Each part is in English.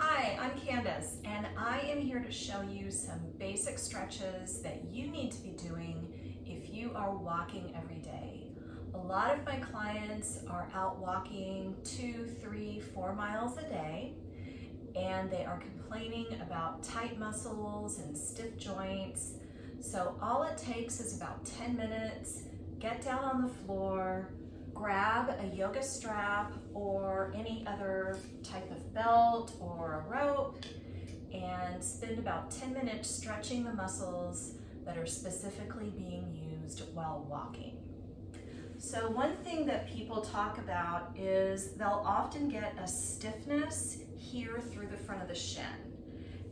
Hi, I'm Candace, and I am here to show you some basic stretches that you need to be doing if you are walking every day. A lot of my clients are out walking 2, 3, 4 miles a day, and they are complaining about tight muscles and stiff joints. So all it takes is about 10 minutes, get down on the floor, grab a yoga strap or any other type of belt or a rope, and spend about 10 minutes stretching the muscles that are specifically being used while walking. So one thing that people talk about is they'll often get a stiffness here through the front of the shin.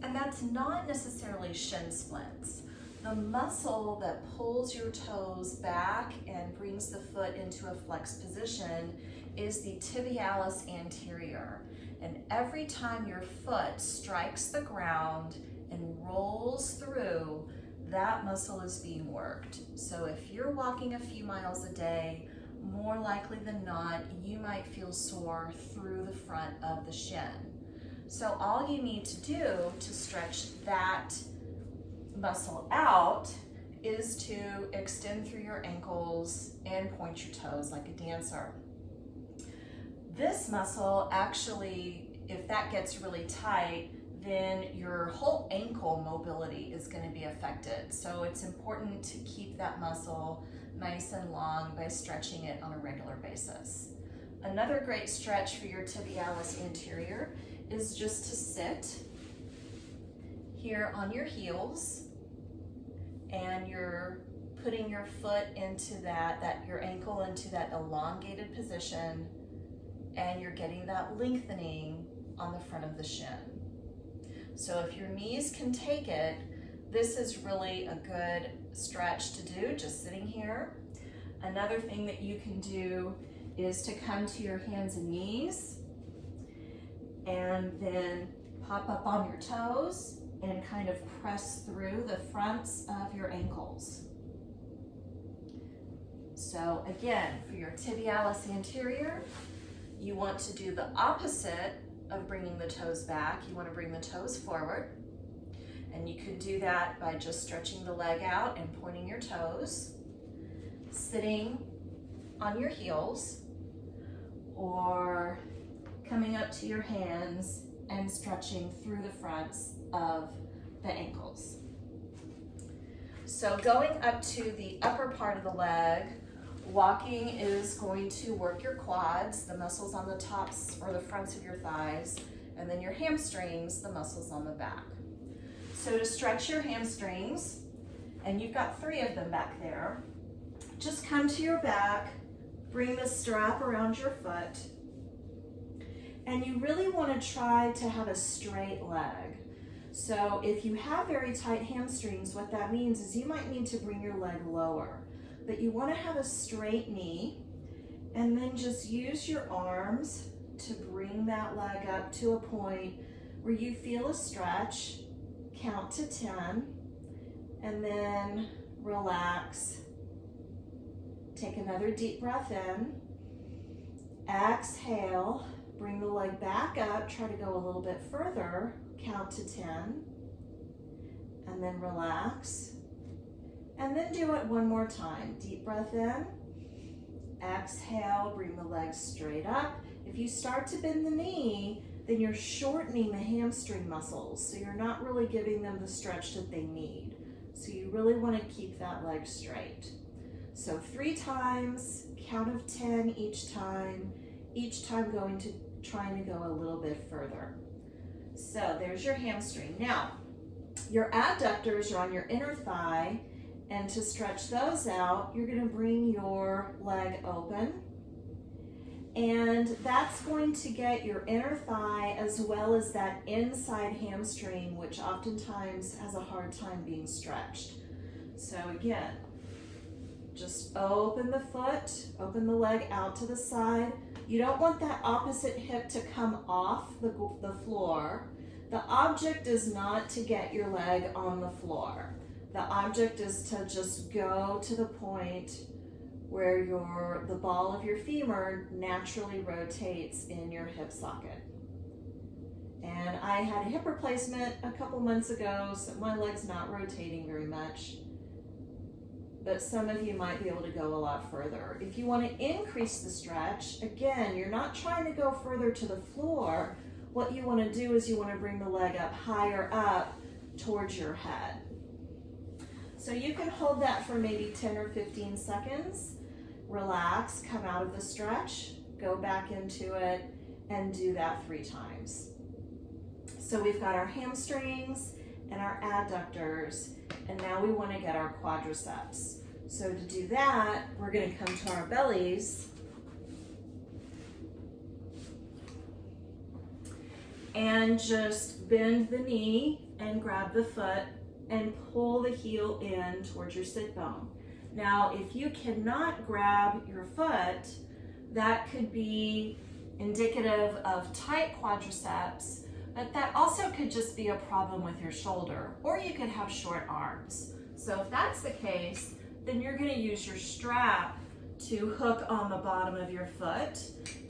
And that's not necessarily shin splints. The muscle that pulls your toes back and brings the foot into a flexed position is the tibialis anterior. And every time your foot strikes the ground and rolls through, that muscle is being worked. So if you're walking a few miles a day, more likely than not, you might feel sore through the front of the shin. So all you need to do to stretch that muscle out is to extend through your ankles and point your toes like a dancer. This muscle actually, if that gets really tight, then your whole ankle mobility is going to be affected. So it's important to keep that muscle nice and long by stretching it on a regular basis. Another great stretch for your tibialis anterior is just to sit here on your heels, and you're putting your foot into your ankle into that elongated position, and you're getting that lengthening on the front of the shin. So if your knees can take it, this is really a good stretch to do, just sitting here. Another thing that you can do is to come to your hands and knees and then pop up on your toes and kind of press through the fronts of your ankles. So again, for your tibialis anterior, you want to do the opposite of bringing the toes back. You want to bring the toes forward. And you can do that by just stretching the leg out and pointing your toes, sitting on your heels, or coming up to your hands and stretching through the fronts of the ankles. So going up to the upper part of the leg, walking is going to work your quads, the muscles on the tops or the fronts of your thighs, and then your hamstrings, the muscles on the back. So to stretch your hamstrings, and you've got 3 of them back there, just come to your back, bring the strap around your foot, and you really want to try to have a straight leg. So if you have very tight hamstrings, what that means is you might need to bring your leg lower, but you want to have a straight knee, and then just use your arms to bring that leg up to a point where you feel a stretch, count to 10, and then relax. Take another deep breath in, exhale, bring the leg back up, try to go a little bit further, count to 10, and then relax. And then do it one more time. Deep breath in, exhale, bring the leg straight up. If you start to bend the knee, then you're shortening the hamstring muscles, so you're not really giving them the stretch that they need. So you really want to keep that leg straight. So 3 times, count of 10 each time trying to go a little bit further. So there's your hamstring. Now, your adductors are on your inner thigh, and to stretch those out, you're going to bring your leg open, and that's going to get your inner thigh as well as that inside hamstring, which oftentimes has a hard time being stretched. So again, just open the foot, open the leg out to the side. You don't want that opposite hip to come off the floor. The object is not to get your leg on the floor. The object is to just go to the point where the ball of your femur naturally rotates in your hip socket. And I had a hip replacement a couple months ago, so my leg's not rotating very much. But some of you might be able to go a lot further. If you want to increase the stretch, again, you're not trying to go further to the floor. What you want to do is you want to bring the leg up higher up towards your head. So you can hold that for maybe 10 or 15 seconds. Relax, come out of the stretch, go back into it, and do that 3 times. So we've got our hamstrings and our adductors, and now we want to get our quadriceps. So to do that, we're going to come to our bellies and just bend the knee and grab the foot and pull the heel in towards your sit bone. Now, if you cannot grab your foot, that could be indicative of tight quadriceps, but that also could just be a problem with your shoulder, or you could have short arms. So if that's the case, then you're going to use your strap to hook on the bottom of your foot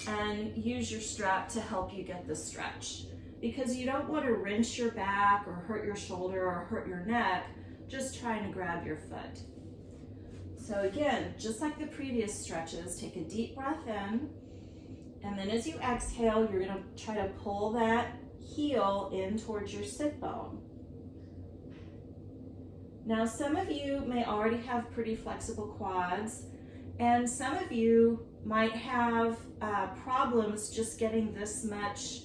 and use your strap to help you get the stretch. Because you don't want to wrench your back or hurt your shoulder or hurt your neck just trying to grab your foot. So again, just like the previous stretches, take a deep breath in, and then as you exhale, you're going to try to pull that heel in towards your sit bone. Now, some of you may already have pretty flexible quads, and some of you might have problems just getting this much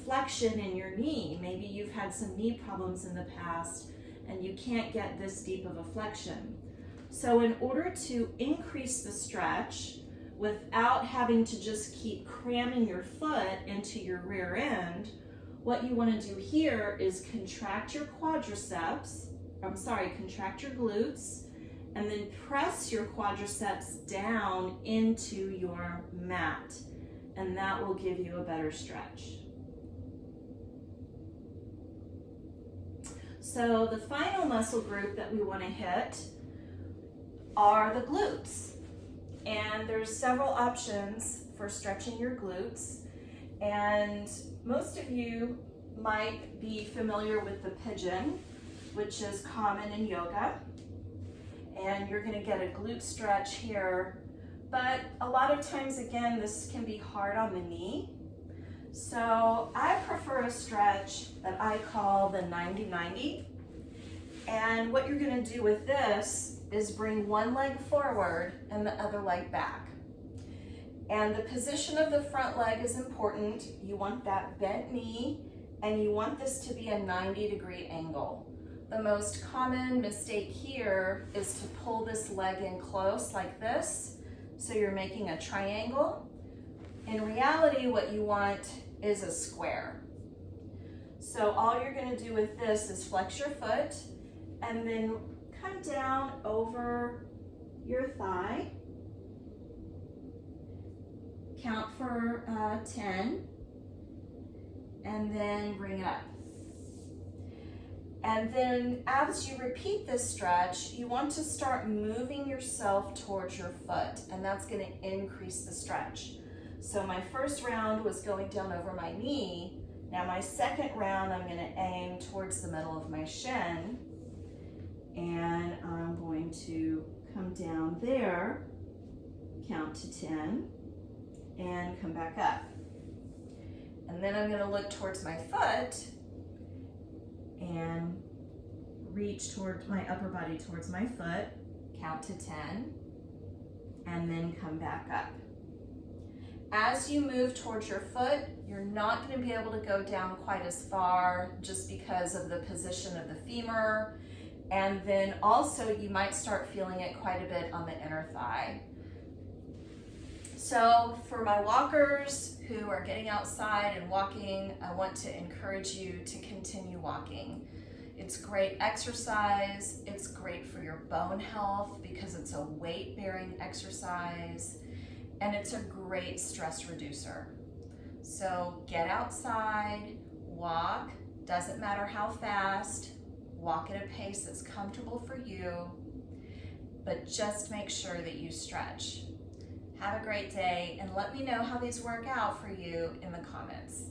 flexion in your knee. Maybe you've had some knee problems in the past and you can't get this deep of a flexion. So in order to increase the stretch without having to just keep cramming your foot into your rear end, what you want to do here is contract your contract your glutes, and then press your quadriceps down into your mat, and that will give you a better stretch. So the final muscle group that we want to hit are the glutes. And there's several options for stretching your glutes. And most of you might be familiar with the pigeon, which is common in yoga. And you're going to get a glute stretch here. But a lot of times, again, this can be hard on the knee. So I prefer a stretch that I call the 90-90. And what you're going to do with this is bring one leg forward and the other leg back. And the position of the front leg is important. You want that bent knee, and you want this to be a 90-degree angle. The most common mistake here is to pull this leg in close like this, so you're making a triangle. In reality, what you want is a square. So all you're going to do with this is flex your foot and then come down over your thigh. Count for 10 and then bring it up. And then as you repeat this stretch, you want to start moving yourself towards your foot, and that's going to increase the stretch. So my first round was going down over my knee. Now my second round, I'm going to aim towards the middle of my shin, and I'm going to come down there, count to 10, and come back up. And then I'm going to look towards my foot and reach towards my upper body towards my foot, count to 10, and then come back up. As you move towards your foot, you're not going to be able to go down quite as far just because of the position of the femur. And then also you might start feeling it quite a bit on the inner thigh. So for my walkers who are getting outside and walking, I want to encourage you to continue walking. It's great exercise. It's great for your bone health because it's a weight-bearing exercise. And it's a great stress reducer. So get outside, walk, doesn't matter how fast, walk at a pace that's comfortable for you, but just make sure that you stretch. Have a great day, and let me know how these work out for you in the comments.